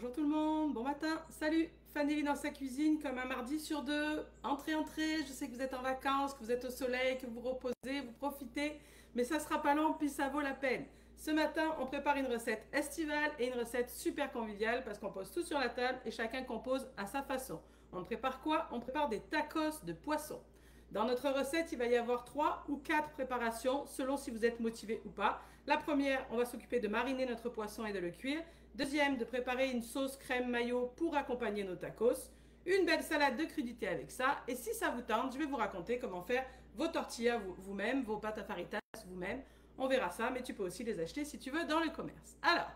Bonjour tout le monde, bon matin, salut, Fanny dans sa cuisine comme un mardi sur deux. Entrez, entrez, je sais que vous êtes en vacances, que vous êtes au soleil, que vous reposez, vous profitez, mais ça sera pas long puis ça vaut la peine. Ce matin, on prépare une recette estivale et une recette super conviviale parce qu'on pose tout sur la table et chacun compose à sa façon. On prépare quoi? On prépare des tacos de poisson. Dans notre recette, il va y avoir 3 ou 4 préparations selon si vous êtes motivé ou pas. La première, on va s'occuper de mariner notre poisson et de le cuire. Deuxième, de préparer une sauce crème mayo pour accompagner nos tacos. Une belle salade de crudités avec ça. Et si ça vous tente, je vais vous raconter comment faire vos tortillas vous-même, vos pâtes à faritas vous-même. On verra ça, mais tu peux aussi les acheter si tu veux dans le commerce. Alors,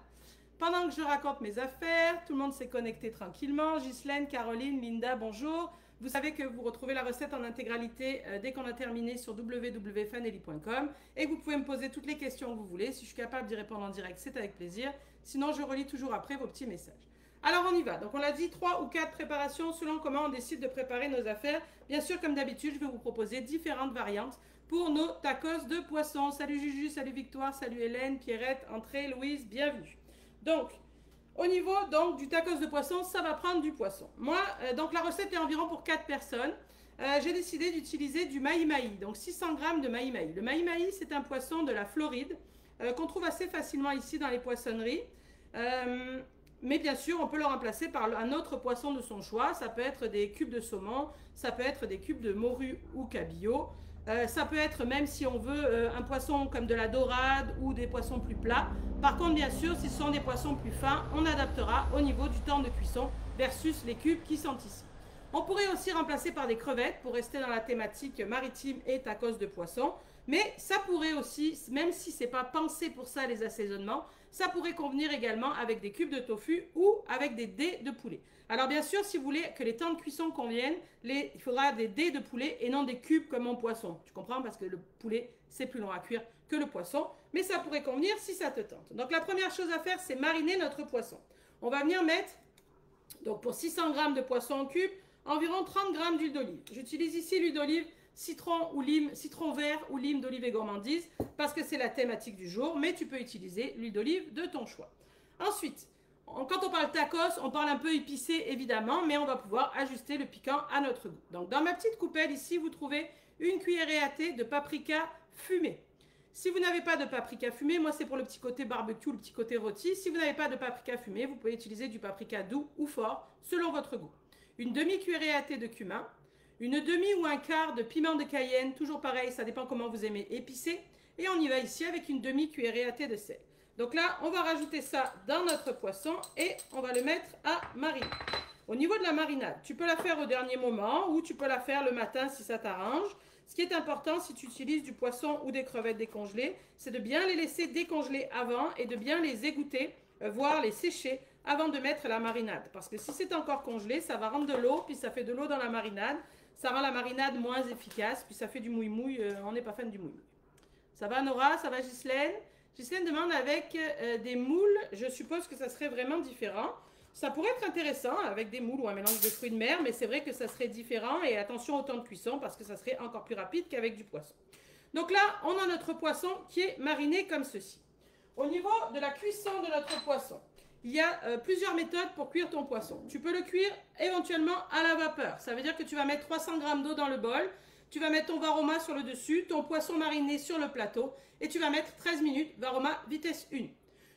pendant que je raconte mes affaires, tout le monde s'est connecté tranquillement. Ghislaine, Caroline, Linda, bonjour. Vous savez que vous retrouvez la recette en intégralité dès qu'on a terminé sur www.fanelli.com et que vous pouvez me poser toutes les questions que vous voulez. Si je suis capable d'y répondre en direct, c'est avec plaisir. Sinon, je relis toujours après vos petits messages. Alors, on y va. Donc, on l'a dit, 3 ou 4 préparations selon comment on décide de préparer nos affaires. Bien sûr, comme d'habitude, je vais vous proposer différentes variantes pour nos tacos de poisson. Salut Juju, salut Victoire, salut Hélène, Pierrette, Entrée, Louise, bienvenue. Donc, au niveau donc, du tacos de poisson, ça va prendre du poisson. Moi, donc la recette est environ pour 4 personnes. J'ai décidé d'utiliser du mahi-mahi, donc 600 g de mahi-mahi. Le mahi-mahi, c'est un poisson de la Floride qu'on trouve assez facilement ici dans les poissonneries. Mais bien sûr, on peut le remplacer par un autre poisson de son choix. Ça peut être des cubes de saumon, ça peut être des cubes de morue ou cabillaud. Ça peut être même si on veut un poisson comme de la dorade ou des poissons plus plats. Par contre, bien sûr, si ce sont des poissons plus fins, on adaptera au niveau du temps de cuisson versus les cubes qui sont ici. On pourrait aussi remplacer par des crevettes pour rester dans la thématique maritime et tacos de poisson. Mais ça pourrait aussi, même si ce n'est pas pensé pour ça les assaisonnements, ça pourrait convenir également avec des cubes de tofu ou avec des dés de poulet. Alors bien sûr, si vous voulez que les temps de cuisson conviennent, il faudra des dés de poulet et non des cubes comme en poisson. Tu comprends? Parce que le poulet, c'est plus long à cuire que le poisson. Mais ça pourrait convenir si ça te tente. Donc la première chose à faire, c'est mariner notre poisson. On va venir mettre, donc pour 600 g de poisson en cubes, environ 30 g d'huile d'olive. J'utilise ici l'huile d'olive citron ou lime, citron vert ou lime d'olive et gourmandise parce que c'est la thématique du jour, mais tu peux utiliser l'huile d'olive de ton choix. Ensuite, quand on parle tacos, on parle un peu épicé évidemment, mais on va pouvoir ajuster le piquant à notre goût. Donc dans ma petite coupelle ici, vous trouvez une cuillerée à thé de paprika fumé. Si vous n'avez pas de paprika fumé, moi c'est pour le petit côté barbecue, le petit côté rôti. Si vous n'avez pas de paprika fumé, vous pouvez utiliser du paprika doux ou fort selon votre goût. Une demi-cuillerée à thé de cumin, une demi ou un quart de piment de Cayenne, toujours pareil, ça dépend comment vous aimez épicé. Et on y va ici avec une demi-cuillerée à thé de sel. Donc là, on va rajouter ça dans notre poisson et on va le mettre à mariner. Au niveau de la marinade, tu peux la faire au dernier moment ou tu peux la faire le matin si ça t'arrange. Ce qui est important si tu utilises du poisson ou des crevettes décongelées, c'est de bien les laisser décongeler avant et de bien les égoutter, voire les sécher avant de mettre la marinade. Parce que si c'est encore congelé, ça va rendre de l'eau, puis ça fait de l'eau dans la marinade. Ça rend la marinade moins efficace, puis ça fait du mouille-mouille. On n'est pas fan du mouille-mouille. Ça va Nora? Ça va Ghislaine? Ghislaine demande avec des moules, je suppose que ça serait vraiment différent. Ça pourrait être intéressant avec des moules ou un mélange de fruits de mer, mais c'est vrai que ça serait différent et attention au temps de cuisson parce que ça serait encore plus rapide qu'avec du poisson. Donc là, on a notre poisson qui est mariné comme ceci. Au niveau de la cuisson de notre poisson, il y a plusieurs méthodes pour cuire ton poisson. Tu peux le cuire éventuellement à la vapeur. Ça veut dire que tu vas mettre 300 g d'eau dans le bol, tu vas mettre ton varoma sur le dessus, ton poisson mariné sur le plateau et tu vas mettre 13 minutes, varoma vitesse 1.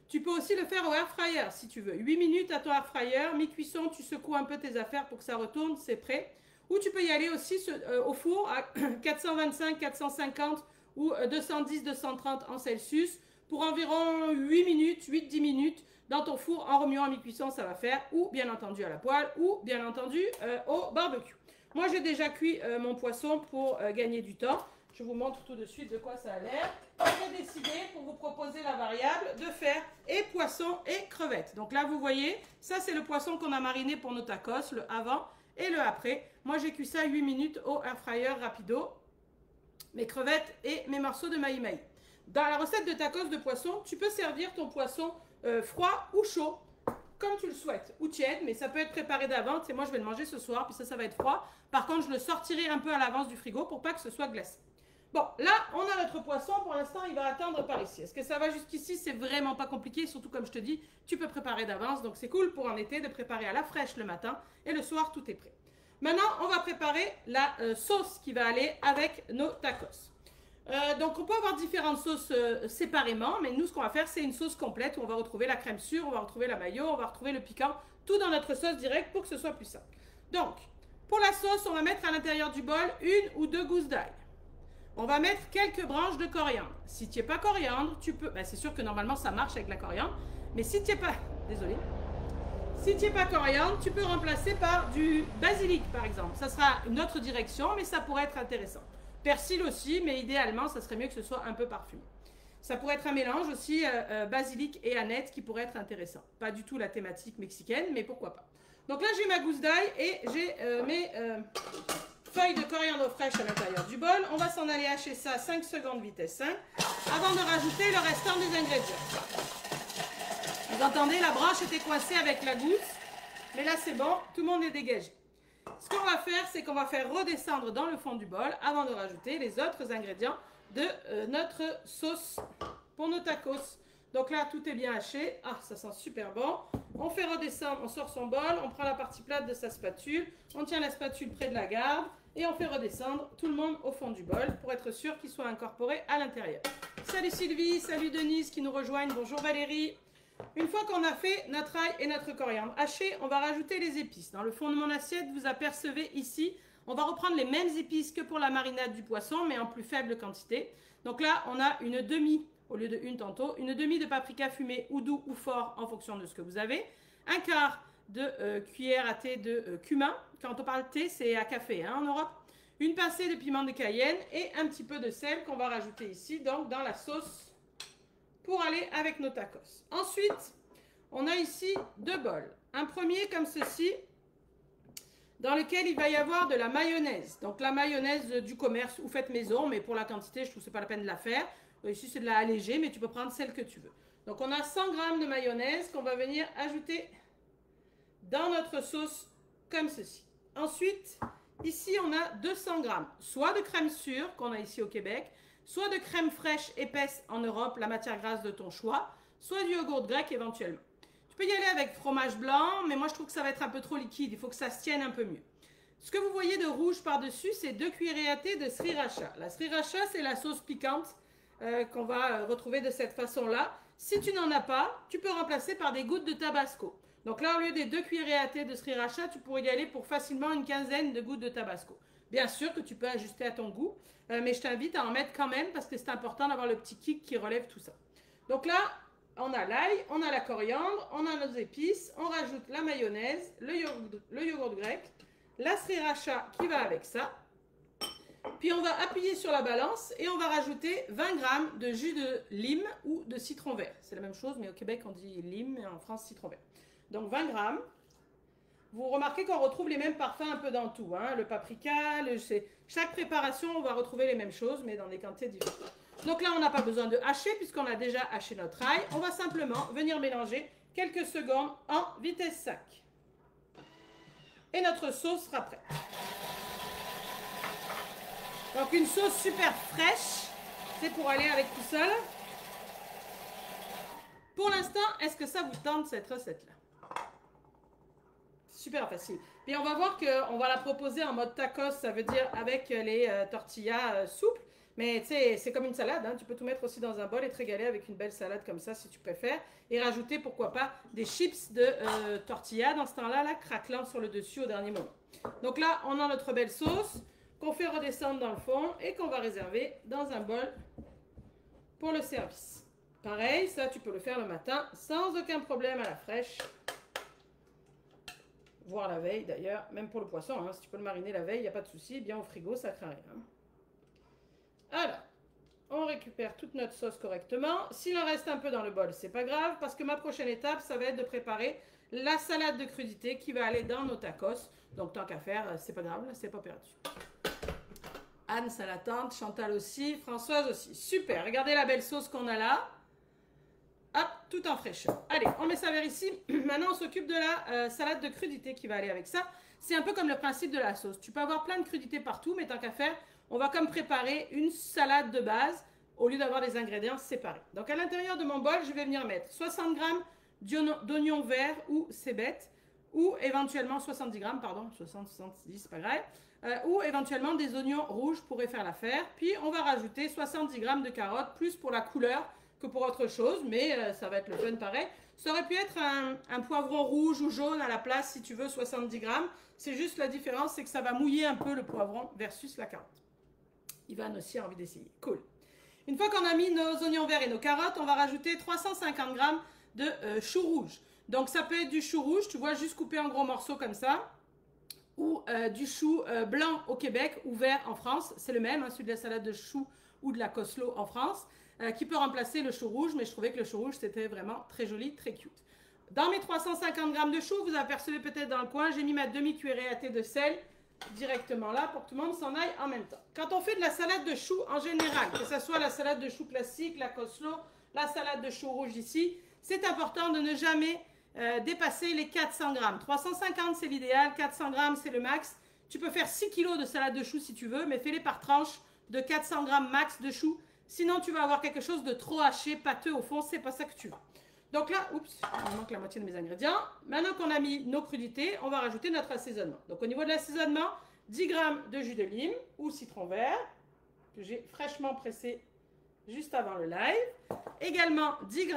Tu peux aussi le faire au air fryer si tu veux. 8 minutes à ton air fryer, mi-cuisson, tu secoues un peu tes affaires pour que ça retourne, c'est prêt. Ou tu peux y aller aussi au four à 425, 450 ou 210, 230 en Celsius pour environ 8 minutes, 8-10 minutes. Dans ton four, en remuant à mi-cuisson, ça va faire, ou bien entendu à la poêle, ou bien entendu au barbecue. Moi, j'ai déjà cuit mon poisson pour gagner du temps. Je vous montre tout de suite de quoi ça a l'air. J'ai décidé, pour vous proposer la variable, de faire et poisson et crevettes. Donc là, vous voyez, ça c'est le poisson qu'on a mariné pour nos tacos, le avant et le après. Moi, j'ai cuit ça 8 minutes au air fryer rapido. Mes crevettes et mes morceaux de mahi-mahi. Dans la recette de tacos de poisson, tu peux servir ton poisson froid ou chaud, comme tu le souhaites, ou tiède, mais ça peut être préparé d'avance. Et moi, je vais le manger ce soir, puis ça va être froid. Par contre, je le sortirai un peu à l'avance du frigo pour pas que ce soit glacé. Bon, là, on a notre poisson. Pour l'instant, il va attendre par ici. Est-ce que ça va jusqu'ici? C'est vraiment pas compliqué. Surtout, comme je te dis, tu peux préparer d'avance. Donc, c'est cool pour en été de préparer à la fraîche le matin. Et le soir, tout est prêt. Maintenant, on va préparer la sauce qui va aller avec nos tacos. Donc, on peut avoir différentes sauces séparément. Mais nous, ce qu'on va faire, c'est une sauce complète où on va retrouver la crème sûre, on va retrouver la mayo, on va retrouver le piquant. Tout dans notre sauce directe pour que ce soit plus simple. Donc, pour la sauce, on va mettre à l'intérieur du bol 1 ou 2 gousses d'ail. On va mettre quelques branches de coriandre. Si tu n'es pas coriandre, tu peux... Ben, c'est sûr que normalement, ça marche avec la coriandre. Mais si tu n'es pas... Désolée. Si tu n'es pas coriandre, tu peux remplacer par du basilic, par exemple. Ça sera une autre direction, mais ça pourrait être intéressant. Persil aussi, mais idéalement, ça serait mieux que ce soit un peu parfumé. Ça pourrait être un mélange aussi basilic et aneth qui pourrait être intéressant. Pas du tout la thématique mexicaine, mais pourquoi pas. Donc là, j'ai ma gousse d'ail et j'ai mes... feuilles de coriandre fraîche à l'intérieur du bol. On va s'en aller hacher ça 5 secondes vitesse 5 avant de rajouter le restant des ingrédients. Vous entendez, la branche était coincée avec la gousse, mais là c'est bon, tout le monde est dégagé. Ce qu'on va faire, c'est qu'on va faire redescendre dans le fond du bol avant de rajouter les autres ingrédients de notre sauce pour nos tacos. Donc là, tout est bien haché. Ah, ça sent super bon. On fait redescendre, on sort son bol, on prend la partie plate de sa spatule, on tient la spatule près de la garde et on fait redescendre tout le monde au fond du bol pour être sûr qu'il soit incorporé à l'intérieur. Salut Sylvie, salut Denise qui nous rejoignent, bonjour Valérie. Une fois qu'on a fait notre ail et notre coriandre haché, on va rajouter les épices. Dans le fond de mon assiette, vous apercevez ici, on va reprendre les mêmes épices que pour la marinade du poisson, mais en plus faible quantité. Donc là, on a une demi, au lieu de une tantôt, une demi de paprika fumé ou doux ou fort en fonction de ce que vous avez. Un quart de cuillère à thé de cumin. Quand on parle thé, c'est à café hein, en Europe. Une pincée de piment de Cayenne et un petit peu de sel qu'on va rajouter ici, donc dans la sauce pour aller avec nos tacos. Ensuite, on a ici 2 bols. Un premier comme ceci, dans lequel il va y avoir de la mayonnaise. Donc la mayonnaise du commerce ou faite maison, mais pour la quantité, je trouve que ce n'est pas la peine de la faire. Ici, c'est de la allégée, mais tu peux prendre celle que tu veux. Donc on a 100 g de mayonnaise qu'on va venir ajouter dans notre sauce comme ceci. Ensuite, ici, on a 200 g, soit de crème sûre qu'on a ici au Québec, soit de crème fraîche épaisse en Europe, la matière grasse de ton choix, soit du yogourt grec éventuellement. Tu peux y aller avec fromage blanc, mais moi je trouve que ça va être un peu trop liquide, il faut que ça se tienne un peu mieux. Ce que vous voyez de rouge par-dessus, c'est 2 cuillerées à thé de sriracha. La sriracha, c'est la sauce piquante qu'on va retrouver de cette façon-là. Si tu n'en as pas, tu peux remplacer par des gouttes de tabasco. Donc là, au lieu des 2 cuillerées à thé de sriracha, tu pourrais y aller pour facilement une quinzaine de gouttes de tabasco. Bien sûr que tu peux ajuster à ton goût, mais je t'invite à en mettre quand même parce que c'est important d'avoir le petit kick qui relève tout ça. Donc là, on a l'ail, on a la coriandre, on a nos épices, on rajoute la mayonnaise, le yogourt grec, la sriracha qui va avec ça. Puis on va appuyer sur la balance et on va rajouter 20 g de jus de lime ou de citron vert. C'est la même chose, mais au Québec on dit lime et en France citron vert. Donc 20 g. Vous remarquez qu'on retrouve les mêmes parfums un peu dans tout. Hein? Le paprika, chaque préparation, on va retrouver les mêmes choses, mais dans des quantités différentes. Donc là, on n'a pas besoin de hacher, puisqu'on a déjà haché notre ail. On va simplement venir mélanger quelques secondes en vitesse 5. Et notre sauce sera prête. Donc une sauce super fraîche, c'est pour aller avec tout ça. Pour l'instant, est-ce que ça vous tente cette recette-là? Super facile. Puis on va voir qu'on va la proposer en mode tacos, ça veut dire avec les tortillas souples. Mais tu sais, c'est comme une salade, hein. Tu peux tout mettre aussi dans un bol et te régaler avec une belle salade comme ça si tu préfères. Et rajouter, pourquoi pas, des chips de tortilla dans ce temps-là, là, craquelant sur le dessus au dernier moment. Donc là, on a notre belle sauce qu'on fait redescendre dans le fond et qu'on va réserver dans un bol pour le service. Pareil, ça tu peux le faire le matin sans aucun problème à la fraîche. Voire la veille d'ailleurs, même pour le poisson, hein, si tu peux le mariner la veille, il n'y a pas de souci, bien au frigo, ça craint rien. Alors, on récupère toute notre sauce correctement. S'il en reste un peu dans le bol, c'est pas grave, parce que ma prochaine étape, ça va être de préparer la salade de crudité qui va aller dans nos tacos. Donc tant qu'à faire, c'est pas grave, c'est pas perdu. Anne, ça l'attend, Chantal aussi, Françoise aussi. Super, regardez la belle sauce qu'on a là. Hop, tout en fraîcheur. Allez, on met ça vers ici. Maintenant, on s'occupe de la salade de crudité qui va aller avec ça. C'est un peu comme le principe de la sauce. Tu peux avoir plein de crudités partout, mais tant qu'à faire, on va comme préparer une salade de base au lieu d'avoir des ingrédients séparés. Donc à l'intérieur de mon bol, je vais venir mettre 60 g d'oignons verts ou cébettes, ou éventuellement 70 g, pardon, 60, 70, c'est pas grave, ou éventuellement des oignons rouges pourraient faire l'affaire. Puis on va rajouter 70 g de carottes, plus pour la couleur que pour autre chose, mais ça va être le fun pareil. Ça aurait pu être un poivron rouge ou jaune à la place si tu veux 70 g. C'est juste la différence, c'est que ça va mouiller un peu le poivron versus la carotte. Ivan aussi a envie d'essayer. Cool. Une fois qu'on a mis nos oignons verts et nos carottes, on va rajouter 350 g de chou rouge. Donc ça peut être du chou rouge, tu vois, juste coupé en gros morceaux comme ça, ou du chou blanc au Québec ou vert en France. C'est le même, hein, celui de la salade de chou ou de la coslo en France, qui peut remplacer le chou rouge, mais je trouvais que le chou rouge, c'était vraiment très joli, très cute. Dans mes 350 g de chou, vous apercevez peut-être dans le coin, j'ai mis ma demi-cuillerée à thé de sel directement là pour que tout le monde s'en aille en même temps. Quand on fait de la salade de chou en général, que ce soit la salade de chou classique, la coslo, la salade de chou rouge ici, c'est important de ne jamais dépasser les 400 g. 350 c'est l'idéal, 400 g c'est le max. Tu peux faire 6 kg de salade de chou si tu veux, mais fais-les par tranche de 400 g max de chou. Sinon, tu vas avoir quelque chose de trop haché, pâteux au fond, c'est pas ça que tu veux. Donc là, oups, il me manque la moitié de mes ingrédients. Maintenant qu'on a mis nos crudités, on va rajouter notre assaisonnement. Donc au niveau de l'assaisonnement, 10 g de jus de lime ou citron vert, que j'ai fraîchement pressé juste avant le live. Également 10 g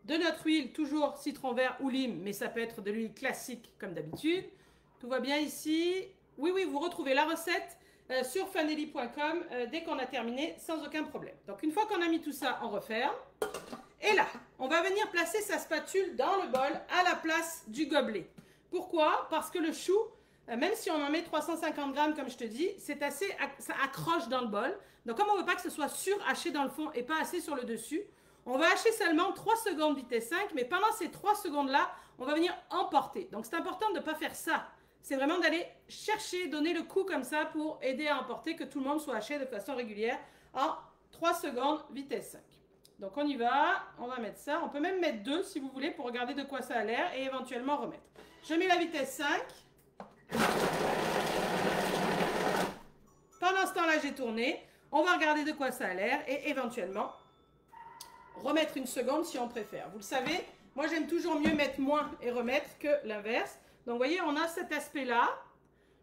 de notre huile, toujours citron vert ou lime, mais ça peut être de l'huile classique comme d'habitude. Tout va bien ici. Oui, oui, vous retrouvez la recette sur fanelli.com dès qu'on a terminé sans aucun problème. Donc une fois qu'on a mis tout ça, on referme. Et là, on va venir placer sa spatule dans le bol à la place du gobelet. Pourquoi? Parce que le chou, même si on en met 350 g comme je te dis, c'est assez, ça accroche dans le bol. Donc comme on ne veut pas que ce soit surhaché dans le fond et pas assez sur le dessus, on va hacher seulement 3 secondes vitesse 5, mais pendant ces 3 secondes-là, on va venir emporter. Donc c'est important de ne pas faire ça. C'est vraiment d'aller chercher, donner le coup comme ça pour aider à emporter, que tout le monde soit haché de façon régulière en 3 secondes vitesse 5. Donc on y va, on va mettre ça. On peut même mettre 2 si vous voulez pour regarder de quoi ça a l'air et éventuellement remettre. Je mets la vitesse 5. Pendant ce temps-là, j'ai tourné. On va regarder de quoi ça a l'air et éventuellement remettre une seconde si on préfère. Vous le savez, moi j'aime toujours mieux mettre moins et remettre que l'inverse. Donc, vous voyez, on a cet aspect-là.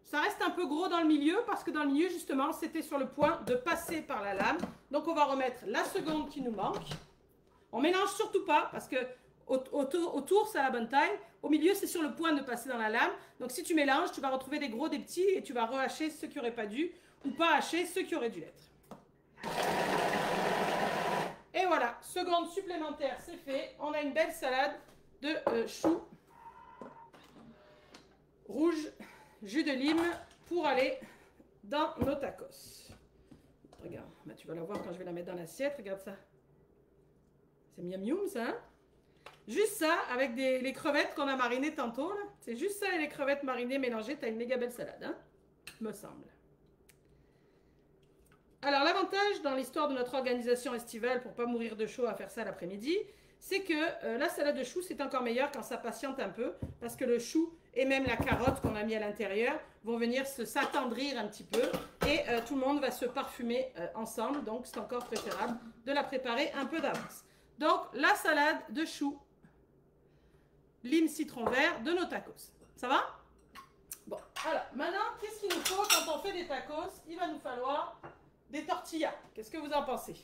Ça reste un peu gros dans le milieu parce que dans le milieu, justement, c'était sur le point de passer par la lame. Donc, on va remettre la seconde qui nous manque. On mélange surtout pas parce que autour, c'est à la bonne taille. Au milieu, c'est sur le point de passer dans la lame. Donc, si tu mélanges, tu vas retrouver des gros, des petits et tu vas rehacher ceux qui n'auraient pas dû ou pas hacher ceux qui auraient dû l'être. Et voilà, seconde supplémentaire, c'est fait. On a une belle salade de choux rouge, jus de lime pour aller dans nos tacos. Regarde, bah, tu vas la voir quand je vais la mettre dans l'assiette. Regarde ça. C'est miam miam ça. Hein? Juste ça avec les crevettes qu'on a marinées tantôt. C'est juste ça et les crevettes marinées mélangées. Tu as une méga belle salade, hein? Me semble. Alors l'avantage dans l'histoire de notre organisation estivale pour pas mourir de chaud à faire ça l'après-midi, c'est que la salade de chou c'est encore meilleur quand ça patiente un peu parce que le chou et même la carotte qu'on a mis à l'intérieur vont venir s'attendrir un petit peu et tout le monde va se parfumer ensemble. Donc, c'est encore préférable de la préparer un peu d'avance. Donc, la salade de choux, lime, citron vert de nos tacos. Ça va? Bon, alors, maintenant, qu'est-ce qu'il nous faut quand on fait des tacos? Il va nous falloir des tortillas. Qu'est-ce que vous en pensez?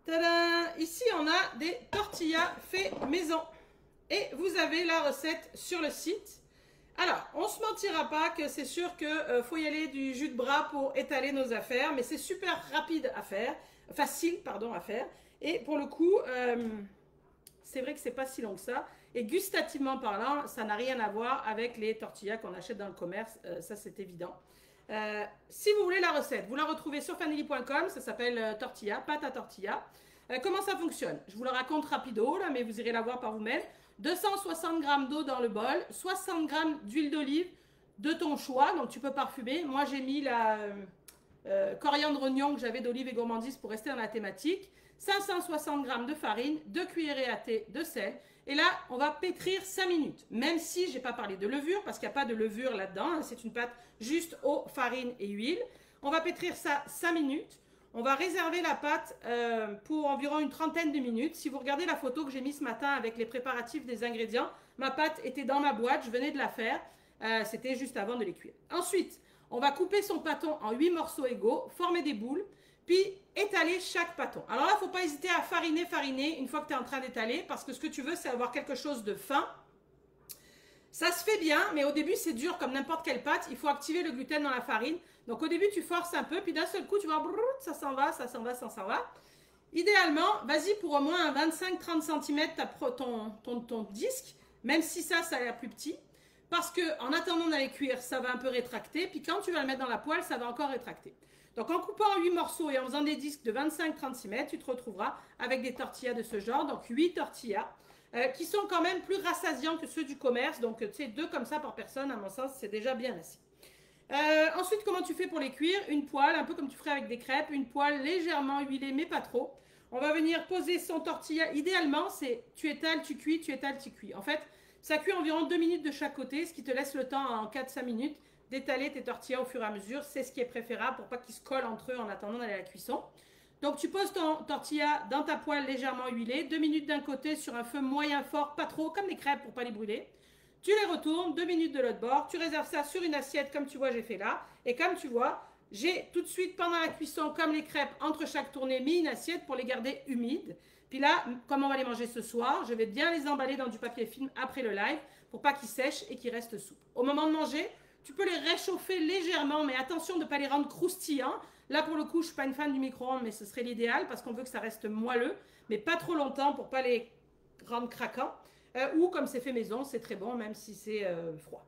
Tadam! Ici, on a des tortillas fait maison. Et vous avez la recette sur le site. Alors, on ne se mentira pas que c'est sûr qu'il faut y aller du jus de bras pour étaler nos affaires, mais c'est super rapide à faire, facile, pardon, à faire. Et pour le coup, c'est vrai que c'est pas si long que ça. Et gustativement parlant, ça n'a rien à voir avec les tortillas qu'on achète dans le commerce, ça c'est évident. Si vous voulez la recette, vous la retrouvez sur fanelli.com, ça s'appelle tortilla, pâte à tortilla. Comment ça fonctionne? Je vous le raconte rapido, là, mais vous irez la voir par vous-même. 260 g d'eau dans le bol, 60 g d'huile d'olive de ton choix, donc tu peux parfumer. Moi, j'ai mis la coriandre oignon que j'avais d'olive et gourmandise pour rester dans la thématique. 560 g de farine, 2 cuillerées à thé de sel. Et là, on va pétrir 5 minutes. Même si je n'ai pas parlé de levure, parce qu'il n'y a pas de levure là-dedans. C'est une pâte juste eau, farine et huile. On va pétrir ça 5 minutes. On va réserver la pâte pour environ une trentaine de minutes. Si vous regardez la photo que j'ai mise ce matin avec les préparatifs des ingrédients, ma pâte était dans ma boîte, je venais de la faire. C'était juste avant de les cuire. Ensuite, on va couper son pâton en 8 morceaux égaux, former des boules, puis étaler chaque pâton. Alors là, il ne faut pas hésiter à fariner une fois que tu es en train d'étaler, parce que ce que tu veux, c'est avoir quelque chose de fin. Ça se fait bien, mais au début, c'est dur comme n'importe quelle pâte. Il faut activer le gluten dans la farine. Donc au début, tu forces un peu, puis d'un seul coup, tu vois, ça s'en va, ça s'en va, ça s'en va. Idéalement, vas-y pour au moins un 25-30 cm ton disque, même si ça a l'air plus petit. Parce qu'en attendant d'aller cuire, ça va un peu rétracter. Puis quand tu vas le mettre dans la poêle, ça va encore rétracter. Donc en coupant en 8 morceaux et en faisant des disques de 25-30 cm, tu te retrouveras avec des tortillas de ce genre. Donc 8 tortillas qui sont quand même plus rassasiants que ceux du commerce. Donc tu sais, 2 comme ça par personne, à mon sens, c'est déjà bien assez. Ensuite, comment tu fais pour les cuire? Une poêle, un peu comme tu ferais avec des crêpes. Une poêle légèrement huilée, mais pas trop. On va venir poser son tortilla. Idéalement, c'est tu étales, tu cuis, tu étales, tu cuis. En fait, ça cuit environ 2 minutes de chaque côté, ce qui te laisse le temps en 4-5 minutes d'étaler tes tortillas au fur et à mesure. C'est ce qui est préférable pour pas qu'ils se collent entre eux en attendant d'aller à la cuisson. Donc tu poses ton tortilla dans ta poêle légèrement huilée, 2 minutes d'un côté sur un feu moyen fort, pas trop, comme les crêpes pour pas les brûler. Tu les retournes, 2 minutes de l'autre bord, tu réserves ça sur une assiette comme tu vois j'ai fait là. Et comme tu vois, j'ai tout de suite pendant la cuisson, comme les crêpes, entre chaque tournée, mis une assiette pour les garder humides. Puis là, comme on va les manger ce soir, je vais bien les emballer dans du papier film après le live pour pas qu'ils sèchent et qu'ils restent souples. Au moment de manger, tu peux les réchauffer légèrement, mais attention de ne pas les rendre croustillants. Là, pour le coup, je ne suis pas une fan du micro-ondes, mais ce serait l'idéal parce qu'on veut que ça reste moelleux, mais pas trop longtemps pour ne pas les rendre craquants. Ou comme c'est fait maison, c'est très bon, même si c'est froid.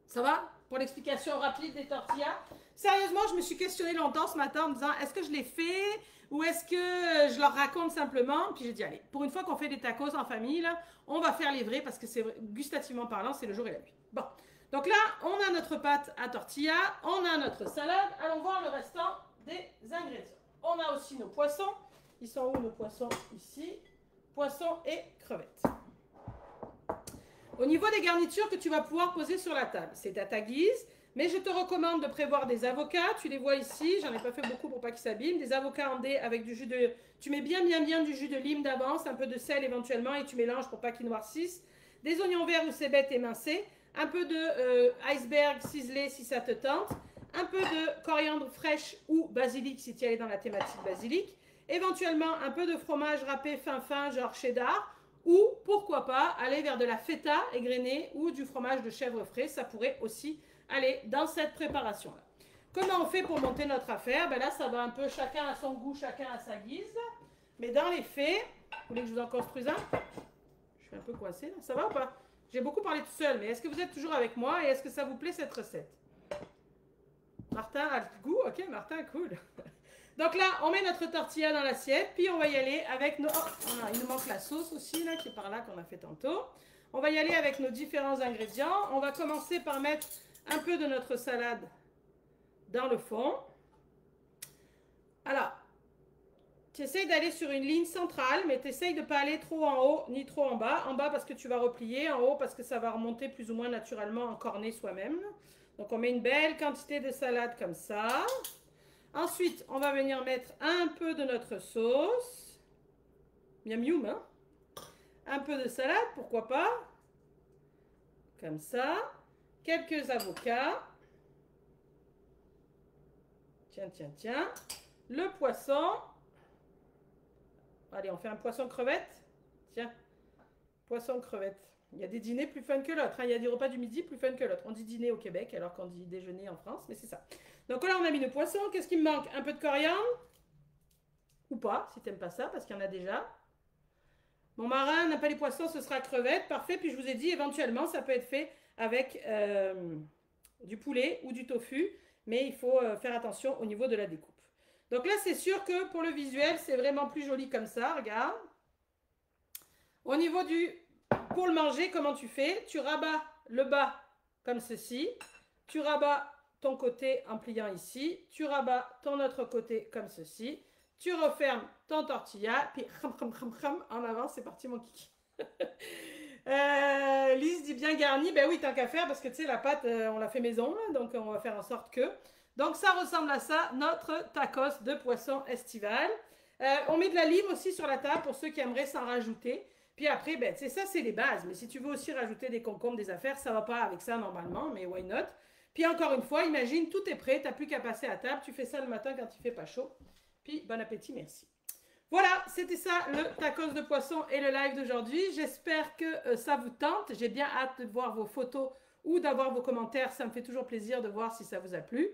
Ça va pour l'explication rapide des tortillas? Sérieusement, je me suis questionnée longtemps ce matin en me disant, est-ce que je les fais ou est-ce que je leur raconte simplement? Puis j'ai dit, allez, pour une fois qu'on fait des tacos en famille, là, on va faire les vrais parce que c'est gustativement parlant, c'est le jour et la nuit. Bon, donc là, on a notre pâte à tortilla, on a notre salade. Allons voir le restant des ingrédients. On a aussi nos poissons. Ils sont où nos poissons? Ici. Poissons et crevettes. Au niveau des garnitures que tu vas pouvoir poser sur la table, c'est à ta guise, mais je te recommande de prévoir des avocats. Tu les vois ici, j'en ai pas fait beaucoup pour pas qu'ils s'abîment. Des avocats en dés avec du jus de... Tu mets bien du jus de lime d'avance, un peu de sel éventuellement et tu mélanges pour pas qu'ils noircissent. Des oignons verts ou cébettes émincés, un peu de iceberg ciselé si ça te tente, un peu de coriandre fraîche ou basilic si tu es allé dans la thématique basilic, éventuellement un peu de fromage râpé fin genre cheddar, ou pourquoi pas aller vers de la feta égrenée ou du fromage de chèvre frais, ça pourrait aussi aller dans cette préparation-là. Comment on fait pour monter notre affaire? Ben là, ça va un peu chacun à son goût, chacun à sa guise. Mais dans les faits, vous voulez que je vous en construise un? Je suis un peu coincée là, ça va ou pas? J'ai beaucoup parlé tout seul, mais est-ce que vous êtes toujours avec moi et est-ce que ça vous plaît cette recette? Martin a le goût? Ok, Martin, cool. Donc là, on met notre tortilla dans l'assiette, puis on va y aller avec nos... Oh, il nous manque la sauce aussi, là, qui est par là, qu'on a fait tantôt. On va y aller avec nos différents ingrédients. On va commencer par mettre un peu de notre salade dans le fond. Alors, tu essayes d'aller sur une ligne centrale, mais tu essayes de ne pas aller trop en haut ni trop en bas. En bas parce que tu vas replier, en haut parce que ça va remonter plus ou moins naturellement en cornet soi-même. Donc on met une belle quantité de salade comme ça. Ensuite, on va venir mettre un peu de notre sauce. Miam miam, hein? Un peu de salade, pourquoi pas? Comme ça. Quelques avocats. Tiens. Le poisson. Allez, on fait un poisson crevette. Tiens, poisson crevette. Il y a des dîners plus fun que l'autre. Hein. Il y a des repas du midi plus fun que l'autre. On dit dîner au Québec alors qu'on dit déjeuner en France, mais c'est ça. Donc là, on a mis le poisson. Qu'est-ce qui me manque? Un peu de coriandre. Ou pas, si tu n'aimes pas ça, parce qu'il y en a déjà. Mon marin n'a pas les poissons, ce sera crevette. Parfait. Puis je vous ai dit, éventuellement, ça peut être fait avec du poulet ou du tofu. Mais il faut faire attention au niveau de la découpe. Donc là, c'est sûr que pour le visuel, c'est vraiment plus joli comme ça. Regarde. Au niveau du... Pour le manger, comment tu fais? Tu rabats le bas comme ceci. Tu rabats ton côté en pliant ici. Tu rabats ton autre côté comme ceci. Tu refermes ton tortilla, puis en avant, c'est parti mon kiki. Lise dit bien garni, ben oui, tant qu'à faire, parce que tu sais, la pâte, on l'a fait maison, là, donc on va faire en sorte que. Donc ça ressemble à ça, notre tacos de poisson estival. On met de la lime aussi sur la table pour ceux qui aimeraient s'en rajouter. Puis après, ben, ça, c'est les bases. Mais si tu veux aussi rajouter des concombres, des affaires, ça ne va pas avec ça normalement, mais why not? Puis encore une fois, imagine, tout est prêt, tu n'as plus qu'à passer à table. Tu fais ça le matin quand il fait pas chaud. Puis bon appétit, merci. Voilà, c'était ça le tacos de poisson et le live d'aujourd'hui. J'espère que ça vous tente. J'ai bien hâte de voir vos photos ou d'avoir vos commentaires. Ça me fait toujours plaisir de voir si ça vous a plu.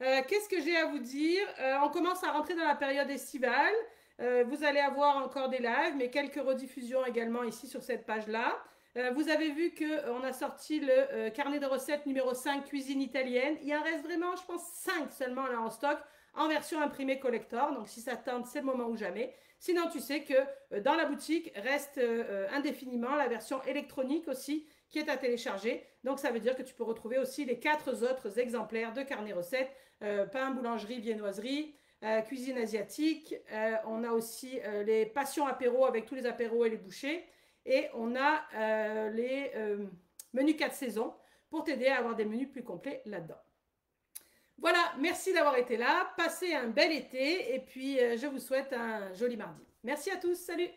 Qu'est-ce que j'ai à vous dire? On commence à rentrer dans la période estivale. Vous allez avoir encore des lives, mais quelques rediffusions également ici sur cette page-là. Vous avez vu qu'on a sorti le carnet de recettes numéro 5, cuisine italienne. Il en reste vraiment, je pense, 5 seulement là en stock, en version imprimée collector. Donc si ça tente, c'est le moment ou jamais. Sinon, tu sais que dans la boutique reste indéfiniment la version électronique aussi qui est à télécharger. Donc ça veut dire que tu peux retrouver aussi les 4 autres exemplaires de carnet recettes, pain, boulangerie, viennoiserie, cuisine asiatique. On a aussi les passions apéro avec tous les apéros et les bouchées. Et on a les menus 4 saisons pour t'aider à avoir des menus plus complets là-dedans. Voilà, merci d'avoir été là. Passez un bel été et puis je vous souhaite un joli mardi. Merci à tous, salut!